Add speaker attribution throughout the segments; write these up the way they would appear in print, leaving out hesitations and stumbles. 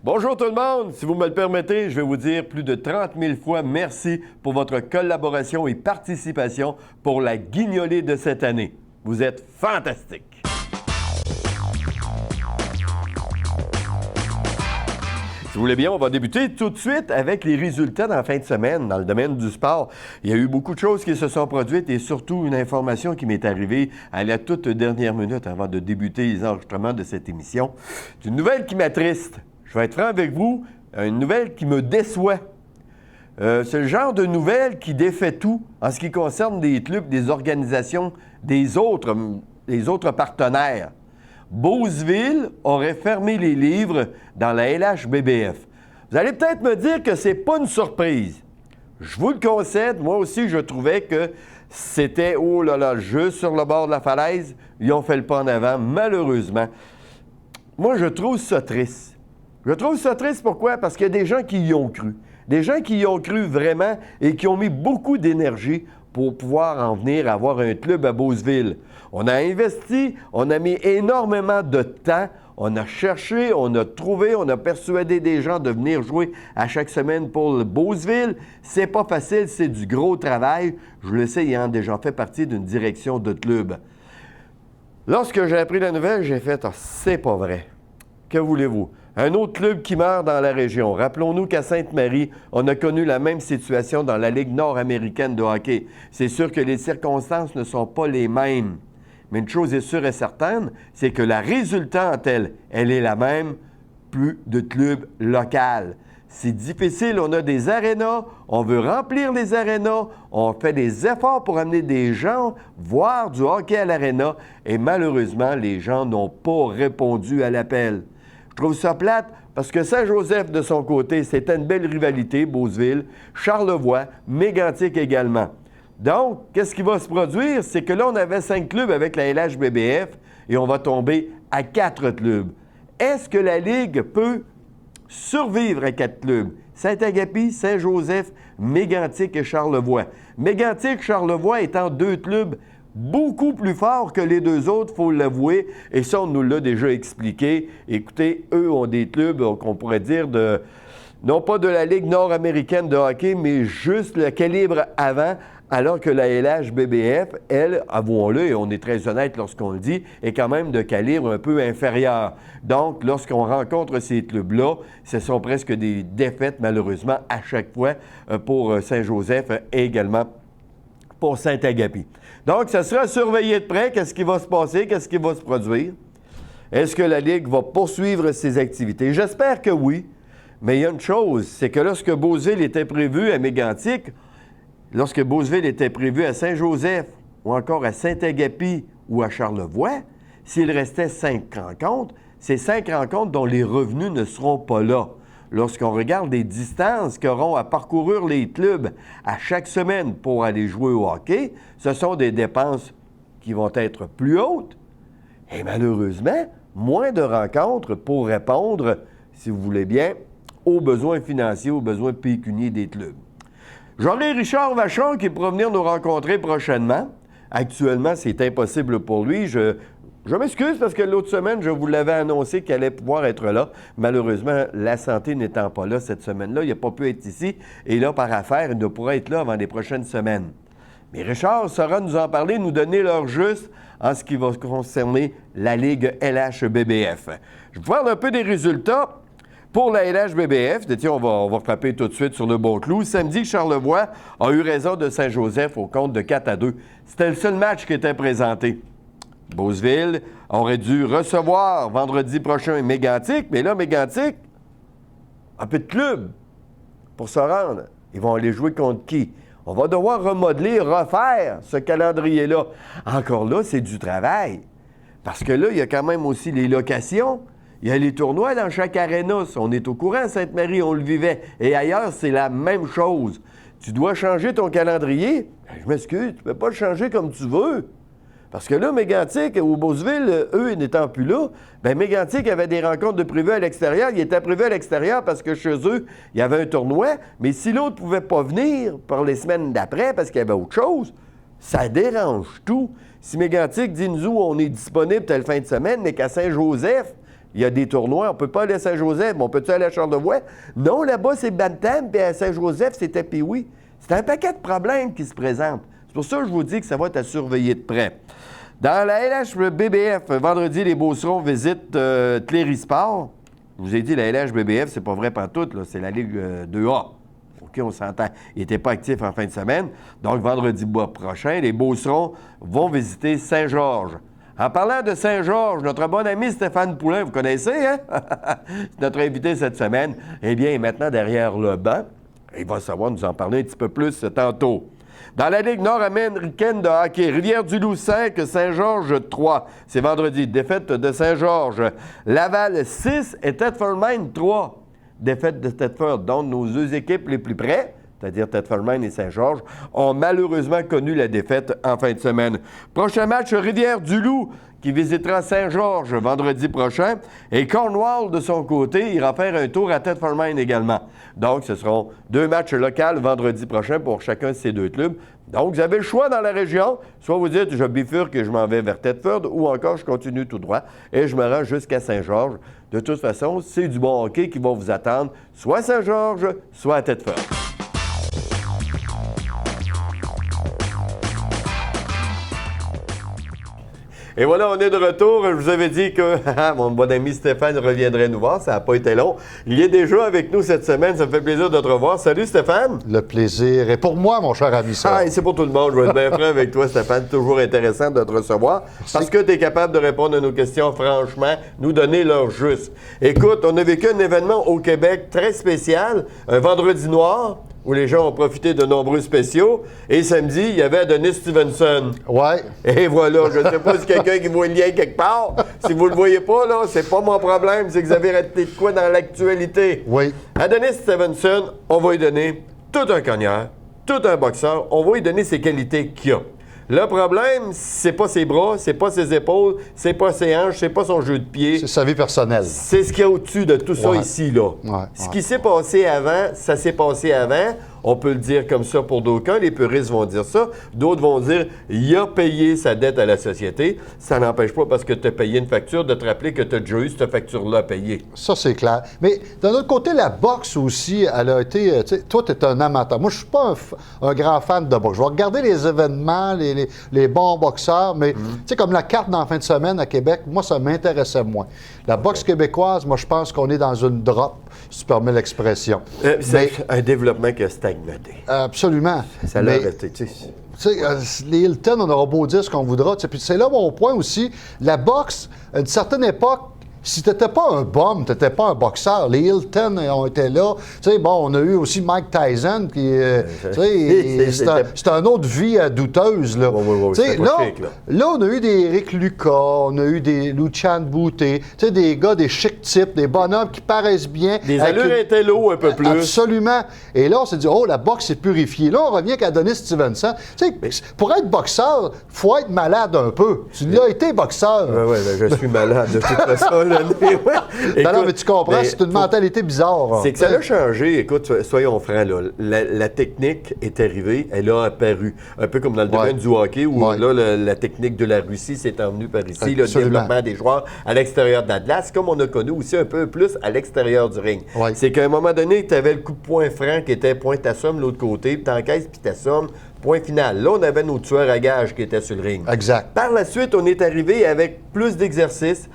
Speaker 1: Bonjour tout le monde. Si vous me le permettez, je vais vous dire plus de 30 000 fois merci pour votre collaboration et participation pour la guignolée de cette année. Vous êtes fantastiques. Si vous voulez bien, on va débuter tout de suite avec les résultats dans la fin de semaine dans le domaine du sport. Il y a eu beaucoup de choses qui se sont produites et surtout une information qui m'est arrivée à la toute dernière minute avant de débuter les enregistrements de cette émission. C'est une nouvelle qui m'attriste. Je vais être franc avec vous, une nouvelle qui me déçoit. C'est le genre de nouvelle qui défait tout en ce qui concerne des clubs, des organisations, des autres partenaires. Beauceville aurait fermé les livres dans la LHBBF. Vous allez peut-être me dire que c'est pas une surprise. Je vous le concède, moi aussi je trouvais que c'était, oh là là, juste sur le bord de la falaise, ils ont fait le pas en avant, malheureusement. Moi je trouve ça triste. Je trouve ça triste, pourquoi? Parce qu'il y a des gens qui y ont cru. Des gens qui y ont cru vraiment et qui ont mis beaucoup d'énergie pour pouvoir en venir à avoir un club à Beauceville. On a investi, on a mis énormément de temps, on a cherché, on a trouvé, on a persuadé des gens de venir jouer à chaque semaine pour le Beauceville. C'est pas facile, c'est du gros travail. Je le sais, ayant déjà fait partie d'une direction de club. Lorsque j'ai appris la nouvelle, j'ai fait « c'est pas vrai ». Que voulez-vous? Un autre club qui meurt dans la région. Rappelons-nous qu'à Sainte-Marie, on a connu la même situation dans la Ligue nord-américaine de hockey. C'est sûr que les circonstances ne sont pas les mêmes. Mais une chose est sûre et certaine, c'est que la résultante, elle est la même, plus de clubs locaux. C'est difficile, on a des arénas, on veut remplir les arénas, on fait des efforts pour amener des gens voir du hockey à l'aréna et malheureusement, les gens n'ont pas répondu à l'appel. Je trouve ça plate parce que Saint-Joseph, de son côté, c'était une belle rivalité, Beauceville, Charlevoix, Mégantic également. Donc, qu'est-ce qui va se produire? C'est que là, on avait 5 clubs avec la LHBBF et on va tomber à 4 clubs. Est-ce que la Ligue peut survivre à 4 clubs? Saint-Agapi, Saint-Joseph, Mégantic et Charlevoix. Mégantic, Charlevoix étant 2 clubs beaucoup plus forts que les 2 autres, il faut l'avouer, et ça, on nous l'a déjà expliqué. Écoutez, eux ont des clubs qu'on pourrait dire non pas de la Ligue nord-américaine de hockey, mais juste le calibre avant, alors que la LHBBF, elle, avouons-le, et on est très honnête lorsqu'on le dit, est quand même de calibre un peu inférieur. Donc, lorsqu'on rencontre ces clubs-là, ce sont presque des défaites, malheureusement, à chaque fois pour Saint-Joseph et également pour Saint-Agapi. Donc, ça sera surveillé de près. Qu'est-ce qui va se passer? Qu'est-ce qui va se produire? Est-ce que la Ligue va poursuivre ses activités? J'espère que oui. Mais il y a une chose, c'est que lorsque Beauceville était prévu à Mégantic, lorsque Beauceville était prévu à Saint-Joseph ou encore à Saint-Agapi ou à Charlevoix, s'il restait 5 rencontres, c'est 5 rencontres dont les revenus ne seront pas là. Lorsqu'on regarde les distances qu'auront à parcourir les clubs à chaque semaine pour aller jouer au hockey, ce sont des dépenses qui vont être plus hautes et malheureusement, moins de rencontres pour répondre, si vous voulez bien, aux besoins financiers, aux besoins pécuniaires des clubs. J'aurai Richard Vachon qui pourra venir nous rencontrer prochainement. Actuellement, c'est impossible pour lui. Je m'excuse parce que l'autre semaine, je vous l'avais annoncé qu'il allait pouvoir être là. Malheureusement, la santé n'étant pas là cette semaine-là, il n'a pas pu être ici. Et là, par affaire, il ne pourra être là avant les prochaines semaines. Mais Richard saura nous en parler, nous donner l'heure juste en ce qui va concerner la Ligue LHBBF. Je vais vous parler un peu des résultats. Pour la LHBBF, on va frapper tout de suite sur le bon clou. Samedi, Charlevoix a eu raison de Saint-Joseph au compte de 4-2. C'était le seul match qui était présenté. Beauceville aurait dû recevoir vendredi prochain Mégantic, mais là, Mégantic, un peu de club pour se rendre. Ils vont aller jouer contre qui? On va devoir remodeler, refaire ce calendrier-là. Encore là, c'est du travail. Parce que là, il y a quand même aussi les locations. Il y a les tournois dans chaque aréna. On est au courant, Sainte-Marie, on le vivait. Et ailleurs, c'est la même chose. Tu dois changer ton calendrier. Je m'excuse, tu ne peux pas le changer comme tu veux. Parce que là, Mégantic ou Beauceville, eux, n'étant plus là, bien, Mégantic avait des rencontres de prévues à l'extérieur. Il était prévu à l'extérieur parce que chez eux, il y avait un tournoi. Mais si l'autre ne pouvait pas venir pour les semaines d'après parce qu'il y avait autre chose, ça dérange tout. Si Mégantic dit, nous, on est disponible telle fin de semaine, mais qu'à Saint-Joseph, Il y a des tournois, on ne peut pas aller à Saint-Joseph, mais on peut-tu aller à Charlevoix? Non, là-bas, c'est Bantam, puis à Saint-Joseph, c'est Tapioui. C'est un paquet de problèmes qui se présentent. C'est pour ça que je vous dis que ça va être à surveiller de près. Dans la LHBBF, vendredi, les Beaucerons visitent Clérisport. Je vous ai dit, la LHBBF, c'est pas vrai pantoute, là, c'est la Ligue 2A. OK, on s'entend. Il n'était pas actif en fin de semaine. Donc, vendredi prochain, les Beaucerons vont visiter Saint-Georges. En parlant de Saint-Georges, notre bon ami Stéphane Poulain, vous connaissez, hein? C'est notre invité cette semaine. Eh bien, il est maintenant derrière le banc. Il va savoir nous en parler un petit peu plus tantôt. Dans la Ligue nord-américaine de hockey, Rivière-du-Loup 5, Saint-Georges 3. C'est vendredi. Défaite de Saint-Georges. Laval 6 et Thetford Mines 3. Défaite de Thetford. Donc, nos deux équipes les plus près, c'est-à-dire Thetford Mines et Saint-Georges, ont malheureusement connu la défaite en fin de semaine. Prochain match, Rivière-du-Loup, qui visitera Saint-Georges vendredi prochain. Et Cornwall, de son côté, ira faire un tour à Thetford Mines également. Donc, ce seront 2 matchs locaux vendredi prochain pour chacun de ces 2 clubs. Donc, vous avez le choix dans la région. Soit vous dites, je bifurque et je m'en vais vers Thetford, ou encore, je continue tout droit et je me rends jusqu'à Saint-Georges. De toute façon, c'est du bon hockey qui va vous attendre, soit à Saint-Georges, soit à Thetford. Et voilà, on est de retour. Je vous avais dit que mon bon ami Stéphane reviendrait nous voir. Ça n'a pas été long. Il est déjà avec nous cette semaine. Ça me fait plaisir de te revoir. Salut Stéphane.
Speaker 2: Le plaisir est pour moi, mon cher ami.
Speaker 1: Ah, et c'est pour tout le monde. Je vais être bien franc avec toi, Stéphane. Toujours intéressant de te recevoir. Parce que tu es capable de répondre à nos questions franchement, nous donner l'heure juste. Écoute, on a vécu un événement au Québec très spécial, un vendredi noir, où les gens ont profité de nombreux spéciaux. Et samedi, il y avait Adonis Stevenson.
Speaker 2: Ouais.
Speaker 1: Et voilà, je ne sais pas si quelqu'un qui voit le lien quelque part. Si vous ne le voyez pas, là, c'est pas mon problème. C'est que vous avez raté de quoi dans l'actualité.
Speaker 2: Oui.
Speaker 1: Adonis Stevenson, on va lui donner tout un cogneur, tout un boxeur. On va lui donner ses qualités qu'il a. Le problème, c'est pas ses bras, c'est pas ses épaules, c'est pas ses hanches, c'est pas son jeu de pied.
Speaker 2: C'est sa vie personnelle.
Speaker 1: C'est ce qu'il y a au-dessus de tout ça ici, là. Ce qui s'est passé avant, ça s'est passé avant. On peut le dire comme ça pour d'aucuns. Les puristes vont dire ça. D'autres vont dire il a payé sa dette à la société. Ça n'empêche pas, parce que tu as payé une facture, de te rappeler que tu as déjà eu cette facture-là à payer.
Speaker 2: Ça, c'est clair. Mais d'un autre côté, la boxe aussi, elle a été... Toi, tu es un amateur. Moi, je suis pas un grand fan de boxe. Je vais regarder les événements, les bons boxeurs, mais tu sais, comme la carte dans la fin de semaine à Québec, moi, ça m'intéressait moins. La boxe québécoise, moi, je pense qu'on est dans une drop, si tu permets l'expression.
Speaker 1: C'est un développement qui a stagné.
Speaker 2: Absolument.
Speaker 1: Ça l'a arrêté, tu sais.
Speaker 2: Les Hilton, on aura beau dire ce qu'on voudra. Puis c'est là mon point aussi. La boxe, à une certaine époque, si tu n'étais pas un bum, tu n'étais pas un boxeur. Les Hilton ont été là. Tu sais, bon, on a eu aussi Mike Tyson, qui, c'est une autre vie douteuse, là. Là, on a eu des Eric Lucas, on a eu des Luchan Bouté, tu sais, des gars, des chic types, des bonhommes qui paraissent bien.
Speaker 1: Des allures intello un peu plus.
Speaker 2: Absolument. Et là, on s'est dit, oh, la boxe est purifiée. Là, on revient avec Adonis Stevenson. Tu sais, pour être boxeur, il faut être malade un peu. Tu l'as été boxeur.
Speaker 1: Oui, je suis malade de toute façon.
Speaker 2: Non, mais tu comprends, c'est une mentalité bizarre.
Speaker 1: C'est que ça a changé. Écoute, soyons francs, là. La technique est arrivée, elle a apparu. Un peu comme dans le domaine du hockey, où là, la technique de la Russie s'est emmenée par ici, le développement des joueurs à l'extérieur de la glace, comme on a connu aussi un peu plus à l'extérieur du ring. C'est qu'à un moment donné, tu avais le coup de poing franc qui était point t'assomme l'autre côté, puis t'encaisses, puis t'assomme. Point final. Là, on avait nos tueurs à gages qui étaient sur le ring.
Speaker 2: Exact.
Speaker 1: Par la suite, on est arrivé avec plus d'exercices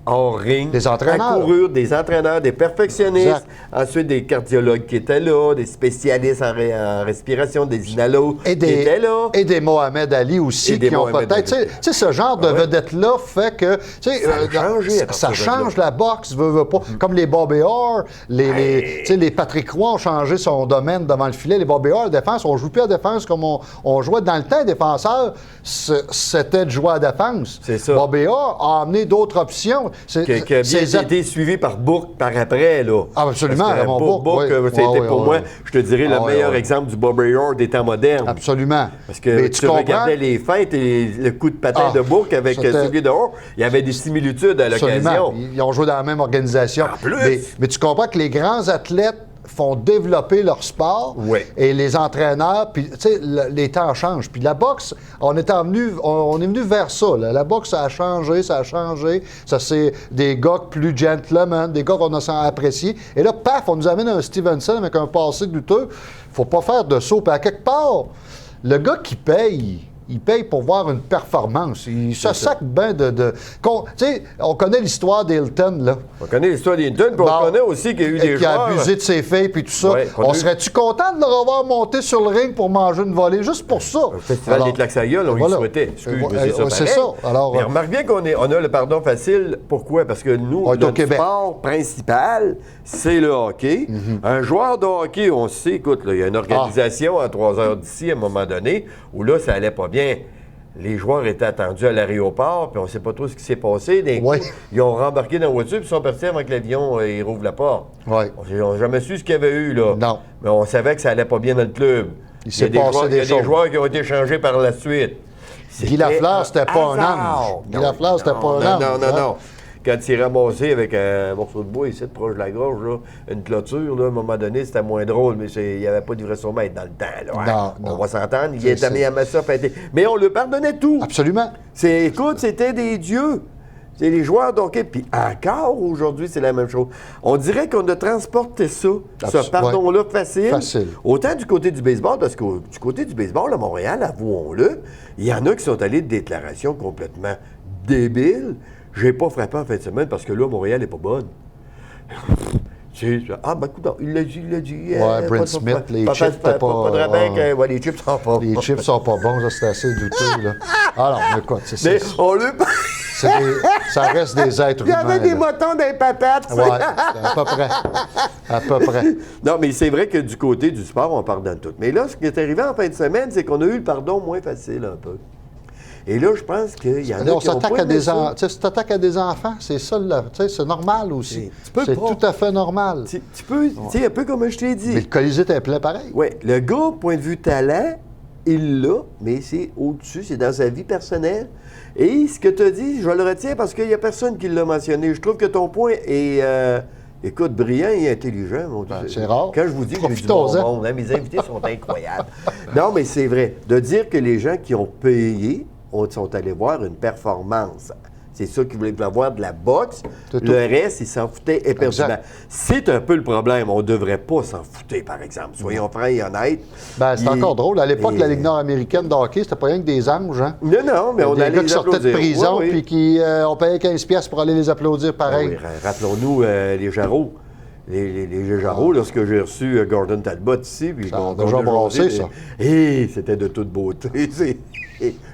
Speaker 1: hors ring.
Speaker 2: Des entraîneurs.
Speaker 1: À courir, des entraîneurs, des perfectionnistes. Exact. Ensuite, des cardiologues qui étaient là, des spécialistes en respiration, des inalos qui étaient là.
Speaker 2: Et des Mohamed Ali aussi qui ont peut-être... Tu sais, ce genre de vedette-là fait que... Ça change la boxe, veut pas. Comme les Bobby Orr, les Patrick Roy ont changé son domaine devant le filet. Les Bobby Orr, défense, on joue plus à défense comme on jouait dans le temps. Défenseur, c'était de jouer à défense.
Speaker 1: C'est ça.
Speaker 2: Bobby Orr a amené d'autres options.
Speaker 1: Qui a bien été suivi par Bourque par après, là.
Speaker 2: Ah, absolument, Raymond Bourque.
Speaker 1: C'était pour moi, je te dirais, le meilleur exemple du Bobby Orr des temps modernes.
Speaker 2: Absolument.
Speaker 1: Parce que tu regardais les feintes et le coup de patin de Bourque avec celui de Orr, il y avait des similitudes à l'occasion.
Speaker 2: Ils ont joué dans la même organisation.
Speaker 1: En plus.
Speaker 2: Mais tu comprends que les grands athlètes font développer leur sport
Speaker 1: Oui.
Speaker 2: et les entraîneurs, puis tu sais, les temps changent. Puis la boxe, on est venu vers ça. Là. La boxe, ça a changé. Ça, c'est des gars plus gentlemen, des gars qu'on a appréciés. Et là, paf, on nous amène un Stevenson avec un passé douteux. Faut pas faire de saut. Puis à quelque part, le gars qui paye, il paye pour voir une performance. Il se sac bien de... Tu sais, on connaît l'histoire d'Hilton, là.
Speaker 1: On connaît l'histoire d'Hilton, puis on connaît aussi qu'il y a eu des
Speaker 2: qui a
Speaker 1: joueurs...
Speaker 2: abusé de ses filles, puis tout ça.
Speaker 1: Ouais,
Speaker 2: on serait-tu content de le revoir monter sur le ring pour manger une volée, juste pour ça?
Speaker 1: Au Festival des Tlaxaïoles, on y souhaitait. Excuse,
Speaker 2: c'est ça. Alors,
Speaker 1: mais remarque bien qu'on a le pardon facile. Pourquoi? Parce que nous, notre sport principal, c'est le hockey. Un joueur de hockey, on sait, écoute, il y a une organisation à 3 heures d'ici, à un moment donné, où là, ça allait pas bien. Les joueurs étaient attendus à l'aéroport, puis on ne sait pas trop ce qui s'est passé. D'un coup, ils ont rembarqué dans la voiture, puis ils sont partis avant que l'avion il rouvre la porte.
Speaker 2: Ouais.
Speaker 1: On n'a jamais su ce qu'il y avait eu, là.
Speaker 2: Non.
Speaker 1: Mais on savait que ça allait pas bien dans le club.
Speaker 2: Il s'est passé des choses.
Speaker 1: Il y a des joueurs qui ont été changés par la suite.
Speaker 2: Guy Lafleur, c'était pas un ange. Guy Lafleur, c'était pas un ange.
Speaker 1: Non. Quand il s'est ramassé avec un morceau de bois ici, proche de la gorge, là, une clôture, là, à un moment donné, c'était moins drôle, mais il n'y avait pas de livraison-mètre dans le temps. Là,
Speaker 2: Non.
Speaker 1: On va s'entendre, il est mis à Massa. Mais on lui pardonnait tout.
Speaker 2: Absolument.
Speaker 1: Écoute, c'était des dieux. C'est les joueurs d'hockey. Puis encore aujourd'hui, c'est la même chose. On dirait qu'on a transporté ça, ce pardon-là facile. Autant du côté du baseball, parce que du côté du baseball, à Montréal, avouons-le, il y en a qui sont allés de déclarations complètement débiles. J'ai pas frappé en fin de semaine parce que là, Montréal n'est pas bonne. Écoute, il l'a dit.
Speaker 2: Brent Smith, les chips, c'était pas...
Speaker 1: Les chips sont pas bons.
Speaker 2: Les chips sont pas bons, ça, c'est assez douteux, là. Alors, écoute,
Speaker 1: Mais on le...
Speaker 2: ça reste des êtres humains.
Speaker 1: Il y avait des motons dans les patates.
Speaker 2: Oui, à peu près. À peu près.
Speaker 1: Non, mais c'est vrai que du côté du sport, on pardonne tout. Mais là, ce qui est arrivé en fin de semaine, c'est qu'on a eu le pardon moins facile un peu. Et là, je pense qu'il y en a qui ont pas aimé ça.
Speaker 2: Tu t'attaques à des enfants, c'est ça, c'est normal aussi. C'est tout à fait normal.
Speaker 1: Tu peux, un peu comme je t'ai dit.
Speaker 2: Mais le Colisée était plein pareil.
Speaker 1: Oui, le gars, point de vue talent, il l'a, mais c'est au-dessus, c'est dans sa vie personnelle. Et ce que tu as dit, je le retiens parce qu'il n'y a personne qui l'a mentionné. Je trouve que ton point est... écoute, brillant et intelligent, mon Dieu.
Speaker 2: C'est rare.
Speaker 1: Quand je vous dis que j'ai du bon monde, hein, mes invités sont incroyables. Non, mais c'est vrai. De dire que les gens qui ont payé sont allés voir une performance. C'est ça qu'ils voulaient voir de la boxe. Le reste, ils s'en foutaient éperdument. C'est un peu le problème. On ne devrait pas s'en foutre, par exemple. Soyons francs et honnêtes.
Speaker 2: C'est encore drôle. À l'époque, la Ligue nord-américaine de hockey, c'était pas rien que des anges. Hein?
Speaker 1: Non, mais on allait les
Speaker 2: gars qui sortaient de prison puis qui on payait 15$ pour aller les applaudir pareil.
Speaker 1: Oui, rappelons-nous les Jarreaux. Les Jarreaux, lorsque j'ai reçu Gordon Talbot ici, puis
Speaker 2: on a déjà brassé, ça.
Speaker 1: C'était de toute beauté.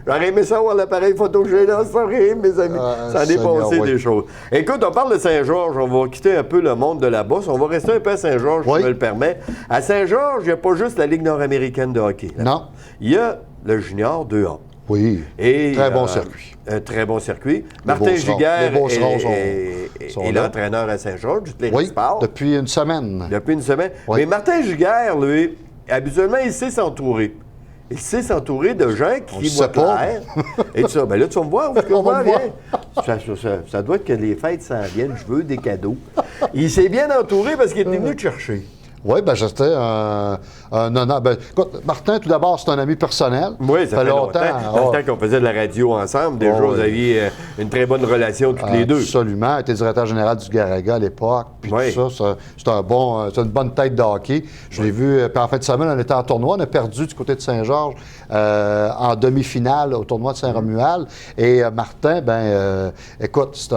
Speaker 1: J'aurais aimé savoir l'appareil photo que j'ai dans ce soirée, mes amis. Ça a dépassé des choses. Écoute, on parle de Saint-Georges. On va quitter un peu le monde de la bosse. On va rester un peu à Saint-Georges, si je me le permets. À Saint-Georges, il n'y a pas juste la Ligue nord-américaine de hockey. Là.
Speaker 2: Non.
Speaker 1: Il y a le junior 2A.
Speaker 2: Oui. Très bon circuit.
Speaker 1: Un très bon circuit. Martin Giguère est l'entraîneur à Saint-Georges, du Sport.
Speaker 2: Depuis une semaine.
Speaker 1: Oui. Mais Martin Giguère, lui, habituellement, il sait s'entourer. Il sait s'entourer de gens qui voient clair. Et tout ça. Ben là, tu vas me voir. On va ça doit être que les fêtes s'en viennent. Je veux des cadeaux. Il s'est bien entouré parce qu'il était venu te chercher.
Speaker 2: Oui, c'était un honneur. Écoute, Martin, tout d'abord, c'est un ami personnel.
Speaker 1: Oui, ça fait longtemps. Longtemps qu'on faisait de la radio ensemble. Déjà, vous aviez une très bonne relation tous les deux.
Speaker 2: Absolument. Il était directeur général du Garaga à l'époque. Puis tout ça, c'est une bonne tête de hockey. Je l'ai vu. Puis en fin de semaine, on était en tournoi. On a perdu du côté de Saint-Georges en demi-finale au tournoi de Saint-Romuald. Et Martin, écoute,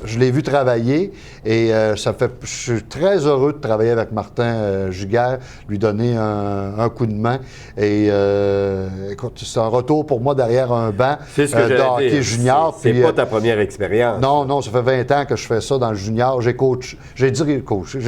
Speaker 2: je l'ai vu travailler. Et je suis très heureux de travailler avec Martin Giguère, lui donner un coup de main. Et écoute, c'est un retour pour moi derrière un banc de hockey junior.
Speaker 1: C'est pas ta première expérience.
Speaker 2: Non, ça fait 20 ans que je fais ça dans le junior. J'ai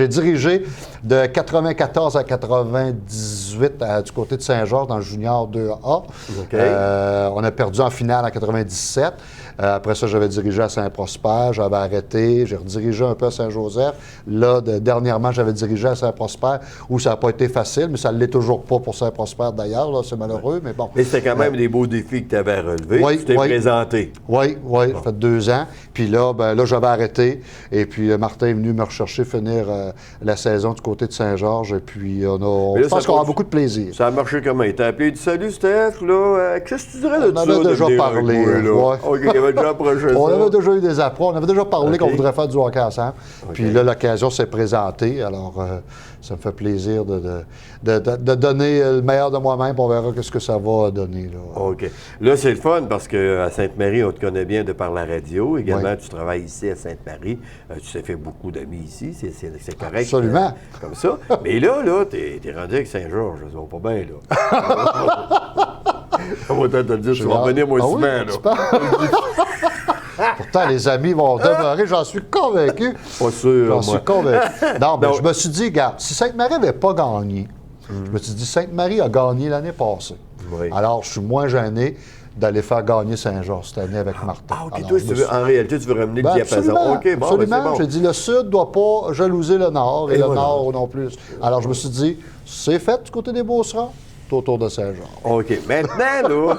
Speaker 2: dirigé de 94 à 98 du côté de Saint-Georges dans le junior 2A. Okay. On a perdu en finale en 97. Après ça, j'avais dirigé à Saint-Prosper, j'avais arrêté, j'ai redirigé un peu à Saint-Joseph. Là, dernièrement, j'avais dirigé à Saint-Prosper, où ça n'a pas été facile, mais ça ne l'est toujours pas pour Saint-Prosper d'ailleurs, là, c'est malheureux, mais bon.
Speaker 1: Mais c'était quand même des beaux défis que tu avais à relever.
Speaker 2: Oui,
Speaker 1: tu t'es
Speaker 2: oui.
Speaker 1: présenté.
Speaker 2: Oui, ça fait 2 ans. Puis là, là, j'avais arrêté. Et puis, Martin est venu me rechercher, finir la saison du côté de Saint-Georges. Et puis, je pense qu'on a beaucoup de plaisir.
Speaker 1: Ça a marché comment? Il t'a appelé, il dit salut Steph, là. Qu'est-ce que tu dirais de
Speaker 2: On
Speaker 1: ça?
Speaker 2: avait déjà parlé.
Speaker 1: Ouais. OK, il avait déjà approché ça.
Speaker 2: On avait déjà eu des approches. On avait déjà parlé qu'on voudrait faire du hockey ensemble.
Speaker 1: OK.
Speaker 2: Puis là, l'occasion s'est présentée. Alors, ça me fait plaisir de donner le meilleur de moi-même. On verra ce que ça va donner. Là.
Speaker 1: OK. Là, c'est le fun parce qu'à Sainte-Marie, on te connaît bien de par la radio. Également,
Speaker 2: Oui.
Speaker 1: tu travailles ici à Sainte-Marie. Tu t'es fait beaucoup d'amis ici. C'est correct.
Speaker 2: Absolument.
Speaker 1: Comme ça. Mais là, t'es rendu avec Saint-Georges. Ça va pas bien, là. On va te le dire, tu vas revenir moi
Speaker 2: oui?
Speaker 1: souvent, là.
Speaker 2: Pourtant, les amis vont demeurer, j'en suis convaincu.
Speaker 1: Pas sûr,
Speaker 2: J'en
Speaker 1: moi.
Speaker 2: suis convaincu. Non, mais
Speaker 1: Non.
Speaker 2: je me suis dit, regarde, si Sainte-Marie n'avait pas gagné, je me suis dit, Sainte-Marie a gagné l'année passée.
Speaker 1: Oui.
Speaker 2: Alors, je suis moins gêné d'aller faire gagner Saint-Georges cette année avec Martin.
Speaker 1: Ah, OK.
Speaker 2: Alors,
Speaker 1: Toi,
Speaker 2: je me suis-
Speaker 1: en réalité, tu veux ramener le diapason.
Speaker 2: Absolument,
Speaker 1: OK, bon,
Speaker 2: absolument.
Speaker 1: ben, c'est bon.
Speaker 2: J'ai dit, le Sud ne doit pas jalouser le Nord et,
Speaker 1: Et
Speaker 2: le
Speaker 1: voilà.
Speaker 2: Nord non plus. Alors, je me suis dit, c'est fait du côté des Beaucerons, c'est autour de Saint-Georges.
Speaker 1: OK. Maintenant, là,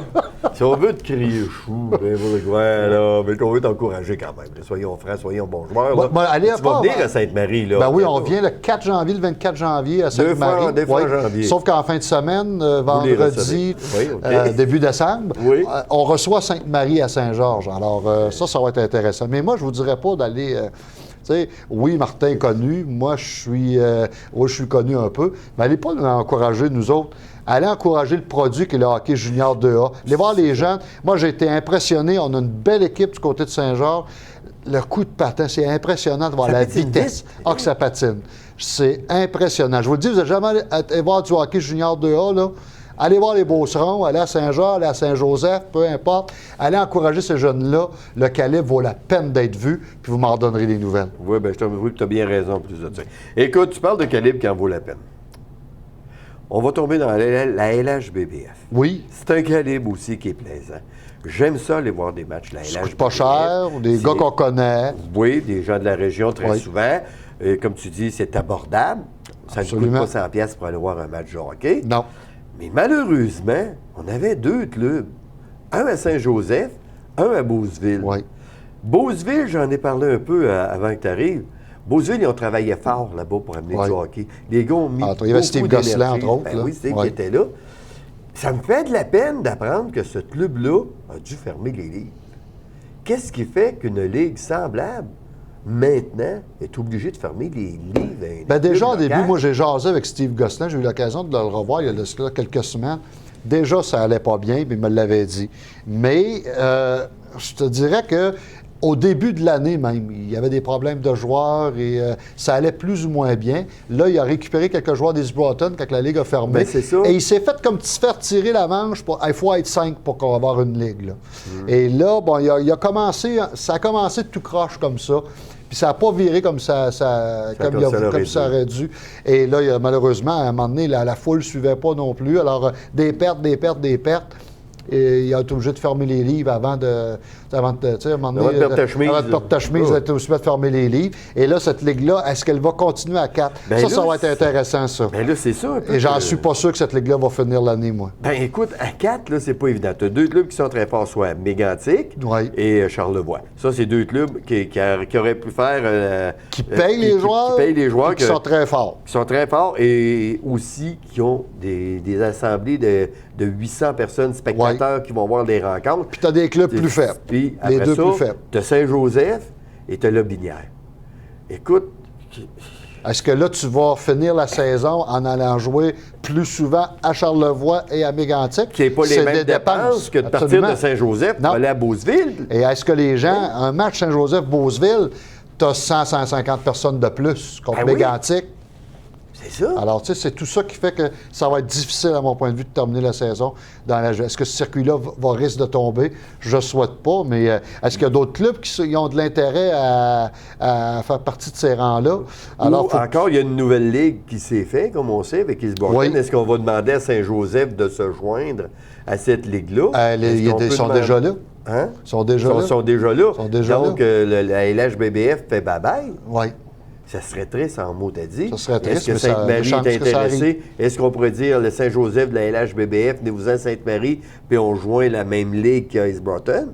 Speaker 1: si on veut te crier chou, ben, ouais, là, mais qu'on veut t'encourager quand même. Là. Soyons francs, soyons bons joueurs. Là.
Speaker 2: Allez,
Speaker 1: tu vas venir à Sainte-Marie, là.
Speaker 2: Ben oui, on vient le 4 janvier, le 24 janvier à
Speaker 1: Deux fois
Speaker 2: Sainte-Marie.
Speaker 1: en janvier.
Speaker 2: Sauf qu'en fin de semaine,
Speaker 1: les
Speaker 2: vendredi,
Speaker 1: recevez. Oui, OK.
Speaker 2: début décembre,
Speaker 1: Oui.
Speaker 2: on reçoit Sainte-Marie à Saint-Georges. Alors, ça va être intéressant. Mais moi, je ne vous dirais pas d'aller... tu sais, oui, Martin est connu. Moi, je suis connu un peu. Mais allez pas nous encourager, nous autres. Allez encourager le produit qui est le hockey junior 2A. Allez voir les jeunes. Moi, j'ai été impressionné. On a une belle équipe du côté de Saint-Georges. Le coup de patin, c'est impressionnant de voir
Speaker 1: Ça
Speaker 2: la
Speaker 1: patine
Speaker 2: vitesse.
Speaker 1: vite.
Speaker 2: Ah, que ça patine. C'est impressionnant. Je vous le dis, vous n'avez jamais été voir du hockey junior 2A, là. Allez voir les Beaucerons, allez à Saint-Jean, allez à Saint-Joseph, peu importe. Allez encourager ces jeunes-là. Le calibre vaut la peine d'être vu, puis vous m'en donnerez des nouvelles.
Speaker 1: Oui, bien, je t'avoue que tu as bien raison pour tout ça. Écoute, tu parles de calibre qui en vaut la peine. On va tomber dans la LHBBF.
Speaker 2: Oui.
Speaker 1: C'est un calibre aussi qui est plaisant. J'aime ça aller voir des matchs, la
Speaker 2: Ça
Speaker 1: LHBBF.
Speaker 2: coûte pas cher, des
Speaker 1: C'est-
Speaker 2: gars qu'on connaît.
Speaker 1: Oui, des gens de la région très
Speaker 2: Oui.
Speaker 1: souvent. Et comme tu dis, c'est abordable. Ça ne coûte
Speaker 2: Absolument.
Speaker 1: pas 100 pièces pour aller voir un match de hockey.
Speaker 2: Non.
Speaker 1: Mais malheureusement, on avait 2 clubs. Un à Saint-Joseph, un à Beauceville.
Speaker 2: Oui.
Speaker 1: Beauceville, j'en ai parlé un peu avant que tu arrives. Beauceville, ils ont travaillé fort là-bas pour amener
Speaker 2: Oui.
Speaker 1: du hockey. Les gars ont mis
Speaker 2: Il y avait Steve
Speaker 1: beaucoup
Speaker 2: Gosselin,
Speaker 1: d'énergie.
Speaker 2: entre autres.
Speaker 1: Ben
Speaker 2: là.
Speaker 1: oui, c'est
Speaker 2: Oui.
Speaker 1: qui était là. Ça me fait de la peine d'apprendre que ce club-là a dû fermer les ligues. Qu'est-ce qui fait qu'une ligue semblable, maintenant, est obligée de fermer les livres?
Speaker 2: Ben déjà, au début, moi, j'ai jasé avec Steve Gosselin. J'ai eu l'occasion de le revoir il y a de cela quelques semaines. Déjà, ça allait pas bien, puis il me l'avait dit. Mais je te dirais que au début de l'année même, il y avait des problèmes de joueurs et ça allait plus ou moins bien. Là, il a récupéré quelques joueurs des Broughton quand la Ligue a fermé.
Speaker 1: Ben, c'est ça.
Speaker 2: Et il s'est fait comme se faire tirer la manche. Il faut être 5 pour qu'on va avoir une Ligue. Là. Et là, bon, il a commencé, ça a commencé de tout croche comme ça. Puis ça n'a pas viré comme ça aurait dû. Et là, malheureusement, à un moment donné, la foule ne suivait pas non plus. Alors, des pertes. Et il a été obligé de fermer les livres avant de. Tu sais, à un moment donné,
Speaker 1: Avant de perdre ta chemise.
Speaker 2: Avant de perdre ta chemise, il a été obligé de fermer les livres. Et là, cette ligue-là, est-ce qu'elle va continuer à 4?
Speaker 1: Ben
Speaker 2: ça
Speaker 1: là,
Speaker 2: va être intéressant, ça.
Speaker 1: Bien là, c'est ça un peu.
Speaker 2: Et j'en
Speaker 1: que-
Speaker 2: suis pas sûr que cette ligue-là va finir l'année, moi.
Speaker 1: Ben écoute, à 4, là, c'est pas évident. Tu as 2 clubs qui sont très forts, soit Mégantic
Speaker 2: Oui.
Speaker 1: et Charlevoix. Ça, c'est 2 clubs qui auraient pu faire...
Speaker 2: Qui payent les joueurs.
Speaker 1: Qui payent les joueurs.
Speaker 2: et qui sont très forts.
Speaker 1: Qui sont très forts et aussi qui ont des assemblées de 800 personnes, spectateurs qui vont voir des rencontres.
Speaker 2: Puis tu as des clubs plus faibles.
Speaker 1: Puis
Speaker 2: Les
Speaker 1: après
Speaker 2: deux
Speaker 1: ça,
Speaker 2: plus faibles.
Speaker 1: tu as Saint-Joseph et tu as Lobinière. Écoute,
Speaker 2: Est-ce que là, tu vas finir la saison en allant jouer plus souvent à Charlevoix et à Mégantic?
Speaker 1: qui n'est pas les
Speaker 2: C'est
Speaker 1: mêmes
Speaker 2: des
Speaker 1: dépenses que de partir
Speaker 2: Absolument.
Speaker 1: de Saint-Joseph pour
Speaker 2: Non.
Speaker 1: aller à Beauceville.
Speaker 2: Et est-ce que les gens, un match Saint-Joseph-Beauceville, tu as 100-150 personnes de plus contre
Speaker 1: Ben oui.
Speaker 2: Mégantic?
Speaker 1: C'est ça.
Speaker 2: Alors, tu sais, c'est tout ça qui fait que ça va être difficile, à mon point de vue, de terminer la saison dans la. Est-ce que ce circuit-là risque de tomber? Je ne souhaite pas, mais est-ce qu'il y a d'autres clubs qui ont de l'intérêt à faire partie de ces rangs-là?
Speaker 1: Alors, encore, il y a une nouvelle ligue qui s'est faite, comme on sait, avec Isbourg.
Speaker 2: Oui.
Speaker 1: Est-ce qu'on va demander à Saint-Joseph de se joindre à cette ligue-là? Est-ce qu'on
Speaker 2: Ils
Speaker 1: peut
Speaker 2: sont
Speaker 1: demander-
Speaker 2: déjà là.
Speaker 1: Hein?
Speaker 2: Ils sont déjà
Speaker 1: Ils
Speaker 2: là.
Speaker 1: sont déjà là.
Speaker 2: Ils sont déjà
Speaker 1: Donc, la LHBBF fait bye-bye.
Speaker 2: Oui.
Speaker 1: Ça serait triste en mot, t'as dit.
Speaker 2: Ça serait triste,
Speaker 1: Est-ce que
Speaker 2: mais ça-
Speaker 1: Sainte-Marie
Speaker 2: une chance
Speaker 1: est
Speaker 2: que ça arrive.
Speaker 1: intéressée? Est-ce qu'on pourrait dire le Saint-Joseph de la LHBBF, venez-vous-en Sainte-Marie, puis on joint la même ligue qu'à East Broughton?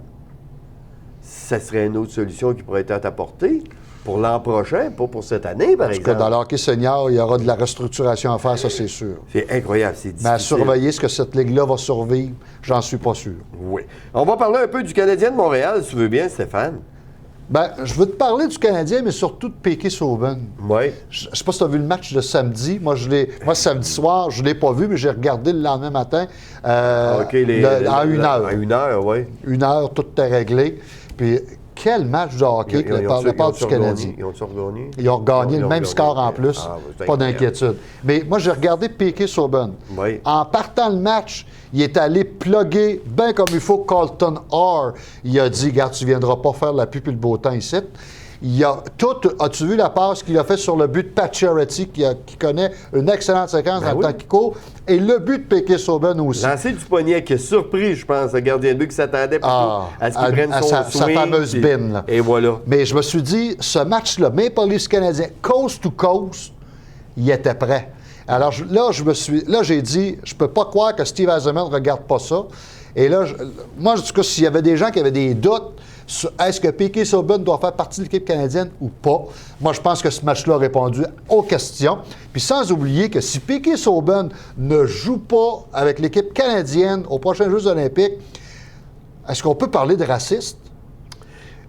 Speaker 1: Ça serait une autre solution qui pourrait être apportée pour l'an prochain, pas pour cette année, par
Speaker 2: En tout
Speaker 1: exemple.
Speaker 2: cas, dans le hockey senior, il y aura de la restructuration à faire, ça, c'est sûr.
Speaker 1: C'est incroyable, c'est difficile.
Speaker 2: Mais à surveiller ce que cette ligue-là va survivre, j'en suis pas sûr.
Speaker 1: Oui. On va parler un peu du Canadien de Montréal, si tu veux bien, Stéphane.
Speaker 2: Ben, je veux te parler du Canadien, mais surtout de Piquet Sauben.
Speaker 1: Oui.
Speaker 2: Je ne sais pas si tu as vu le match de samedi. Moi, samedi soir, je ne l'ai pas vu, mais j'ai regardé le lendemain matin
Speaker 1: OK,
Speaker 2: en 1 heure.
Speaker 1: En 1 heure, oui.
Speaker 2: 1 heure, tout est réglé. Puis, quel match de hockey de la part du Canadien.
Speaker 1: Ils ont-tu regagné?
Speaker 2: Ils ont regagné
Speaker 1: Ils
Speaker 2: le
Speaker 1: ont
Speaker 2: même
Speaker 1: gagné.
Speaker 2: score en plus.
Speaker 1: Ah, c'est
Speaker 2: Pas
Speaker 1: incroyable.
Speaker 2: d'inquiétude. Mais moi, j'ai regardé Piquet Sauben.
Speaker 1: Oui.
Speaker 2: En partant le match, il est allé plugger bien comme il faut Colton Orr. Il a dit, regarde, tu ne viendras pas faire la pub et le beau temps ici. Il a tout. As-tu vu la passe qu'il a faite sur le but de Pat Charity, qui connaît une excellente séquence dans le temps qu'il court, et le but de Piquet Sauben aussi.
Speaker 1: Lancer du poignet qui a surpris, je pense, le gardien de but qui s'attendait plutôt à ce qu'il prenne son
Speaker 2: sa
Speaker 1: swing.
Speaker 2: fameuse
Speaker 1: puis-
Speaker 2: bin, là.
Speaker 1: Et voilà.
Speaker 2: Mais je me suis dit, ce match-là, Maple Leafs Canadien, coast to coast, il était prêt. Alors là, j'ai dit, je peux pas croire que Steve Eisenman ne regarde pas ça. Et là, moi, en tout cas, s'il y avait des gens qui avaient des doutes sur est-ce que Piquet Sauben doit faire partie de l'équipe canadienne ou pas, moi, je pense que ce match-là a répondu aux questions. Puis sans oublier que si Piquet Sauben ne joue pas avec l'équipe canadienne aux prochains Jeux olympiques, est-ce qu'on peut parler de raciste?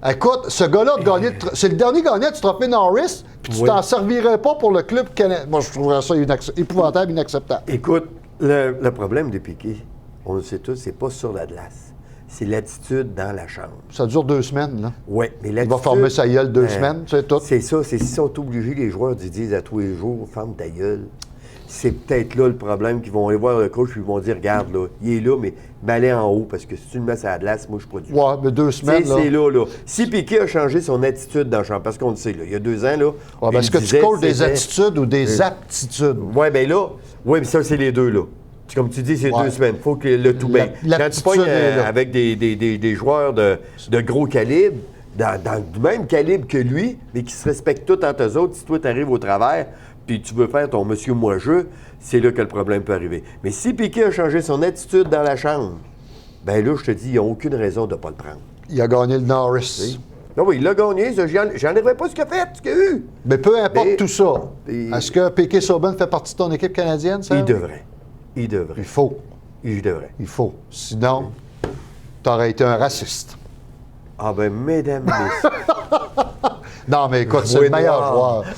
Speaker 2: Écoute, ce gars-là a gagné, c'est le dernier gagnant du trophée Norris, puis tu
Speaker 1: Oui.
Speaker 2: t'en servirais pas pour le club canadien. Moi, je trouverais ça épouvantable, inacceptable.
Speaker 1: Écoute, le problème de Piquet, on le sait tous, c'est pas sur la glace. C'est l'attitude dans la chambre.
Speaker 2: Ça dure 2 semaines, là.
Speaker 1: Oui, mais
Speaker 2: Il
Speaker 1: l'attitude...
Speaker 2: va former sa gueule 2 semaines, c'est tout.
Speaker 1: C'est ça, c'est s'ils sont obligés, les joueurs, d'y dire à tous les jours, ferme ta gueule. C'est peut-être là le problème qu'ils vont aller voir le coach et ils vont dire, regarde, là, il est là, mais aller en haut, parce que si tu le mets à la glace, moi, je suis pas du tout.
Speaker 2: Ouais, mais 2 semaines, là.
Speaker 1: C'est là. Si Piquet a changé son attitude dans le champ, parce qu'on le sait, là, il y a 2 ans, là.
Speaker 2: Ouais, ben, est-ce que tu coaches des attitudes ou des aptitudes?
Speaker 1: Oui, bien là, mais ça, c'est les deux, là. Comme tu dis, c'est
Speaker 2: Ouais.
Speaker 1: 2 semaines. Il faut que le tout bien. Quand tu
Speaker 2: L'aptitude
Speaker 1: pognes
Speaker 2: est là.
Speaker 1: avec des joueurs de gros calibre, dans le même calibre que lui, mais qui se respectent tous entre eux autres, si toi, tu arrives au travers, puis tu veux faire ton monsieur moi-je, c'est là que le problème peut arriver. Mais si Piquet a changé son attitude dans la chambre, ben là, je te dis, il n'y a aucune raison de ne pas le prendre.
Speaker 2: Il a gagné le Norris.
Speaker 1: Non, oui, il l'a gagné, ça, j'enlèverais pas ce qu'il a fait, ce qu'il a eu.
Speaker 2: Mais peu importe
Speaker 1: Mais-
Speaker 2: tout ça,
Speaker 1: Et-
Speaker 2: est-ce que Piquet Sauben fait partie de ton équipe canadienne, ça?
Speaker 1: Il devrait. Il devrait.
Speaker 2: Il faut.
Speaker 1: Il devrait.
Speaker 2: Il faut. Sinon, t'aurais été un raciste.
Speaker 1: Ah ben, mesdames, messieurs.
Speaker 2: Non, mais écoute, c'est
Speaker 1: Oui,
Speaker 2: le meilleur
Speaker 1: noir.
Speaker 2: joueur.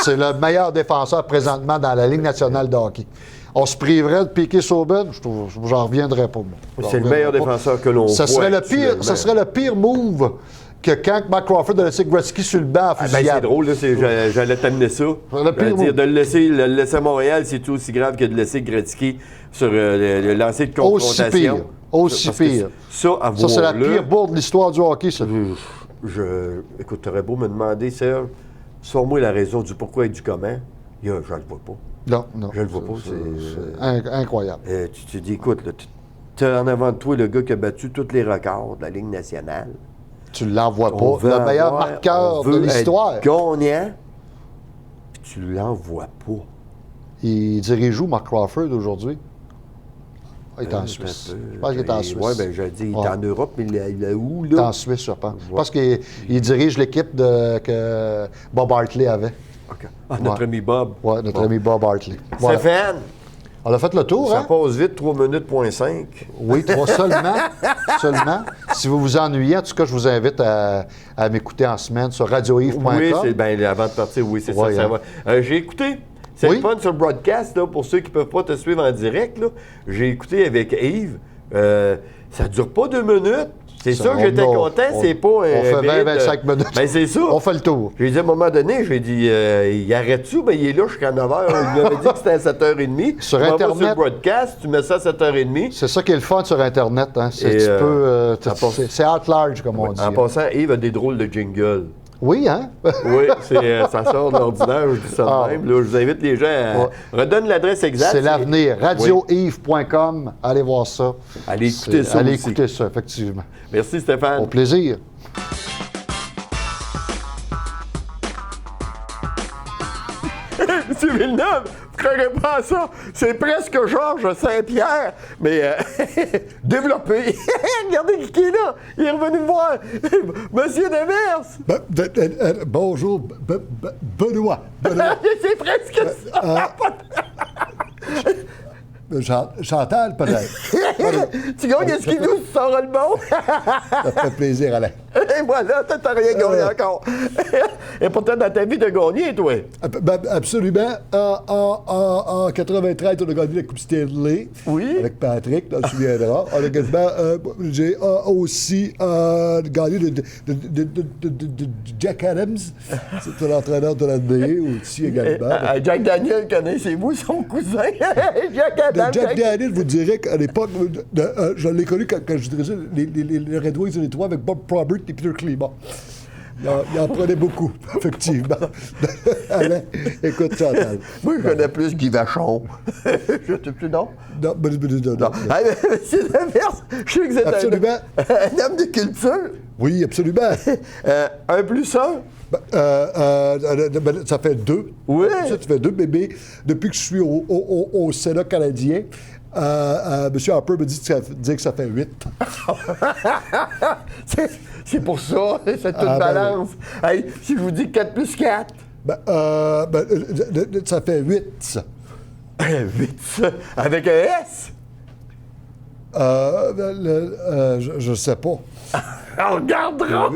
Speaker 2: C'est le meilleur défenseur présentement dans la Ligue nationale de hockey. On se priverait de Piquet Sauben, j'en reviendrais pas, moi.
Speaker 1: C'est le meilleur défenseur que l'on
Speaker 2: Ça
Speaker 1: voit.
Speaker 2: serait
Speaker 1: actuellement.
Speaker 2: ça serait le pire move que quand Mark Crawford a laissé Gretzky sur le banc à
Speaker 1: Ah ben,
Speaker 2: fusillade.
Speaker 1: c'est drôle, là, j'allais t'amener ça.
Speaker 2: Le pire
Speaker 1: J'allais dire,
Speaker 2: move.
Speaker 1: de le laisser à Montréal, c'est tout aussi grave que de laisser Gretzky sur le lancer de confrontation.
Speaker 2: Aussi pire. Aussi
Speaker 1: Parce que
Speaker 2: pire.
Speaker 1: Ça, à
Speaker 2: Ça, c'est la
Speaker 1: voir-le,
Speaker 2: pire bourre de l'histoire du hockey, ça.
Speaker 1: Écoute, t'aurais beau me demander, Serge, sors-moi la raison du pourquoi et du comment. Je le vois pas.
Speaker 2: Non, non.
Speaker 1: Je le vois pas.
Speaker 2: C'est incroyable.
Speaker 1: Tu te dis, écoute, tu as en avant de toi le gars qui a battu tous les records de la Ligue nationale.
Speaker 2: Tu ne l'envoies
Speaker 1: On
Speaker 2: pas.
Speaker 1: veut
Speaker 2: Le meilleur
Speaker 1: avoir-
Speaker 2: marqueur
Speaker 1: on
Speaker 2: de
Speaker 1: veut
Speaker 2: l'histoire.
Speaker 1: être gagnant, puis tu l'envoies pas.
Speaker 2: Il dirige où, Mark Crawford, aujourd'hui? Ah, il est en Suisse. Je pense qu'il est en Suisse.
Speaker 1: Oui, bien, je dis, il est
Speaker 2: Ouais.
Speaker 1: en Europe, mais il est où,
Speaker 2: Il est
Speaker 1: là?
Speaker 2: en Suisse, je pense. Je pense qu'il dirige l'équipe que Bob Hartley avait.
Speaker 1: OK. Ah, notre
Speaker 2: Ouais.
Speaker 1: ami Bob.
Speaker 2: Oui, notre
Speaker 1: Bon.
Speaker 2: ami Bob Hartley. Voilà.
Speaker 1: Stéphane,
Speaker 2: On a fait le tour,
Speaker 1: ça
Speaker 2: hein?
Speaker 1: passe vite, 3 minutes, point 5.
Speaker 2: Oui, 3 seulement. Seulement. Si vous vous ennuyez, en tout cas, je vous invite à m'écouter en semaine sur radioyves.com.
Speaker 1: Oui, c'est bien, avant de partir, oui, c'est
Speaker 2: Ouais,
Speaker 1: ça.
Speaker 2: hein.
Speaker 1: Va. J'ai écouté. C'est
Speaker 2: Oui?
Speaker 1: le fun sur le broadcast, là, pour ceux qui ne peuvent pas te suivre en direct. Là. J'ai écouté avec Yves. Ça ne dure pas 2 minutes. C'est
Speaker 2: Ça,
Speaker 1: sûr que
Speaker 2: on
Speaker 1: j'étais
Speaker 2: a-
Speaker 1: content.
Speaker 2: on-
Speaker 1: C'est pas
Speaker 2: on fait
Speaker 1: bête,
Speaker 2: 20-25 minutes.
Speaker 1: Ben, c'est ça.
Speaker 2: On fait le tour.
Speaker 1: J'ai dit à un moment donné, j'ai dit, il arrête-tu? Ben, il est là jusqu'à 9 h. Il m'avait dit que c'était à 7h30.
Speaker 2: Sur
Speaker 1: Tu m'envoies
Speaker 2: Internet.
Speaker 1: sur le broadcast, tu mets ça à 7h30.
Speaker 2: C'est ça qui est le fun sur Internet. Hein?
Speaker 1: Et,
Speaker 2: C'est at large, comme on dit.
Speaker 1: En passant, Yves a des drôles de jingles.
Speaker 2: Oui, hein?
Speaker 1: Oui, ça sort de l'ordinaire, je dis ça de même. Là, je vous invite les gens à redonner l'adresse exacte.
Speaker 2: C'est l'avenir. radioyves.com. Allez voir ça.
Speaker 1: Allez écouter ça
Speaker 2: Allez
Speaker 1: aussi.
Speaker 2: écouter ça, effectivement.
Speaker 1: Merci Stéphane.
Speaker 2: Au plaisir.
Speaker 1: Monsieur Villeneuve, vous ne croyez pas à ça? C'est presque Georges Saint-Pierre, mais développé. Regardez qui est là. Il est revenu me voir. Monsieur Demers.
Speaker 3: Bonjour, Benoît.
Speaker 1: C'est presque ça.
Speaker 3: Chantal, peut-être.
Speaker 1: Tu gagnes un skidoo, tu sors le bon.
Speaker 3: Ça fait plaisir, Alain.
Speaker 1: Et voilà, t'as rien gagné encore. Et pourtant, dans ta vie, t'as gagné, toi.
Speaker 3: Absolument. En 93, on a gagné la Coupe Stanley.
Speaker 1: Oui.
Speaker 3: Avec Patrick, on se souviendra. On a quasiment, j'ai aussi gagné de Jack Adams. C'est l'entraîneur de l'NBA aussi également.
Speaker 1: Jack Daniel, connaissez-vous son cousin? Jack Adams.
Speaker 3: Jack Daniel, vous dirais qu'à l'époque, je l'ai connu quand je dirigeais les Red Wings de l'Étoile avec Bob Probert et Peter Klima. Il en prenait beaucoup, effectivement. Alain, écoute, Chantal.
Speaker 1: Moi, je connais plus Guy Vachon. Je te plus non?
Speaker 3: Non.
Speaker 1: Ah, monsieur Demers, je sais que vous êtes un homme de culture.
Speaker 3: Oui, absolument.
Speaker 1: 1 plus 1?
Speaker 3: Ça fait 2.
Speaker 1: Oui.
Speaker 3: Ça fait 2 bébés. Depuis que je suis au Sénat canadien, M. Harper me dit que ça fait 8.
Speaker 1: C'est pour ça, c'est toute balance. Hey, si je vous dis 4 plus 4?
Speaker 3: Ça fait 8, ça.
Speaker 1: 8, ça. Avec un S?
Speaker 3: Je sais pas.
Speaker 1: On regardera!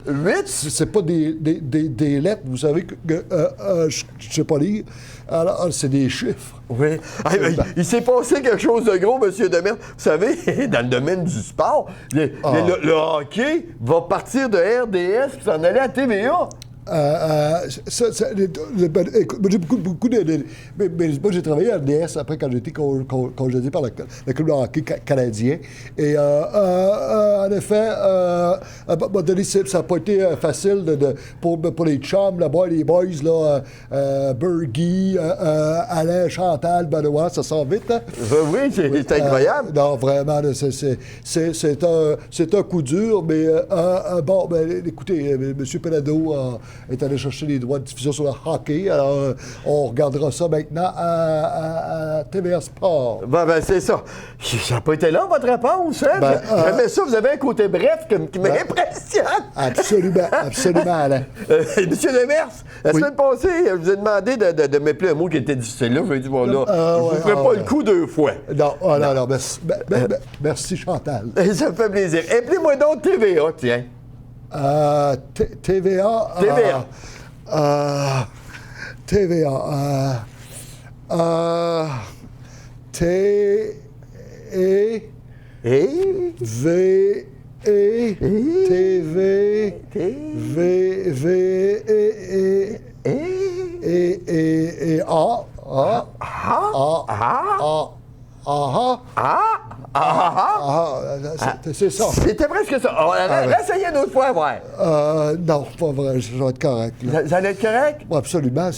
Speaker 3: 8, c'est pas des lettres, vous savez que je sais pas lire. Alors, c'est des chiffres.
Speaker 1: Oui. Il s'est passé quelque chose de gros, M. Demers. Vous savez, dans le domaine du sport, le hockey va partir de RDS et s'en aller à TVA.
Speaker 3: Écoute, j'ai beaucoup de. Mais moi, j'ai travaillé à RDS après quand j'ai été congédié par le club de hockey canadien. Et en effet, à un moment donné, ça n'a pas été facile pour les chums là-bas, les boys, là, Bergie, Alain, Chantal, Benoît, ça sort vite. Hein?
Speaker 1: Oui, c'est incroyable.
Speaker 3: Non, vraiment, c'est un coup dur, mais bon, écoutez, M. Pelado est allé chercher les droits de diffusion sur le hockey. Alors, on regardera ça maintenant à TVA Sport.
Speaker 1: Ben, c'est ça. Ça n'a pas été là, votre réponse, hein? J'aimais ça, vous avez un côté bref qui m'impressionne.
Speaker 3: Absolument, Alain.
Speaker 1: Monsieur Demers, la semaine passée, je vous ai demandé de m'appeler un mot qui était difficile. Là, je vais dire, bon, là, je ne vous ferai pas le coup 2 fois.
Speaker 3: Non, merci, Chantal.
Speaker 1: Ça me fait plaisir. Appelez-moi donc TVA, tiens.
Speaker 3: TVA. C'est ça.
Speaker 1: C'était presque ça. Essayez une autre fois, ouais.
Speaker 3: Non, pas vrai, je vais être correct.
Speaker 1: Ça va être correct?
Speaker 3: Absolument. À un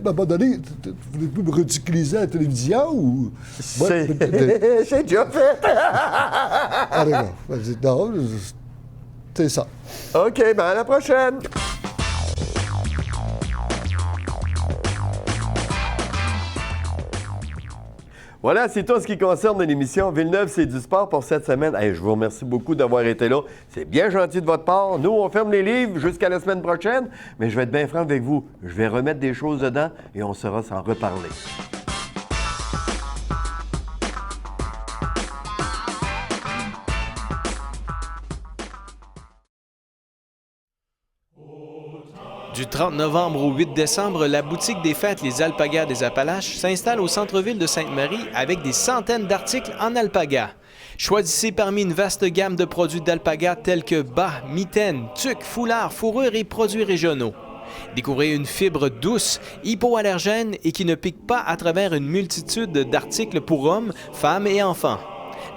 Speaker 3: moment donné, vous voulez plus me ridiculiser à la télévision ou.
Speaker 1: C'est déjà fait.
Speaker 3: Allez, non, c'est ça.
Speaker 1: OK, ben à la prochaine. Voilà, c'est tout ce qui concerne l'émission Villeneuve, c'est du sport pour cette semaine. Hey, je vous remercie beaucoup d'avoir été là. C'est bien gentil de votre part. Nous, on ferme les livres jusqu'à la semaine prochaine, mais je vais être bien franc avec vous. Je vais remettre des choses dedans et on saura s'en reparler.
Speaker 4: Du 30 novembre au 8 décembre, la boutique des fêtes Les Alpagas des Appalaches s'installe au centre-ville de Sainte-Marie avec des centaines d'articles en alpaga. Choisissez parmi une vaste gamme de produits d'alpaga tels que bas, mitaines, tuques, foulards, fourrures et produits régionaux. Découvrez une fibre douce, hypoallergène et qui ne pique pas à travers une multitude d'articles pour hommes, femmes et enfants.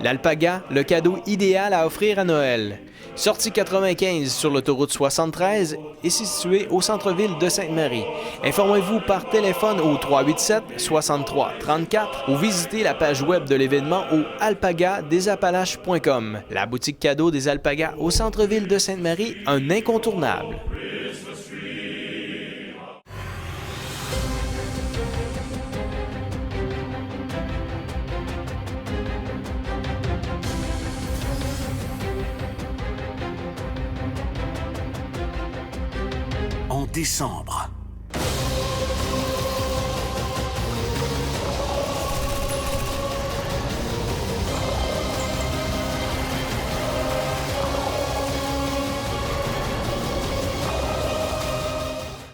Speaker 4: L'alpaga, le cadeau idéal à offrir à Noël. Sortie 95 sur l'autoroute 73 et situé au centre-ville de Sainte-Marie. Informez-vous par téléphone au 387-63-34 ou visitez la page web de l'événement au alpagadesapalaches.com. La boutique cadeau des Alpagas au centre-ville de Sainte-Marie, un incontournable.
Speaker 5: En décembre,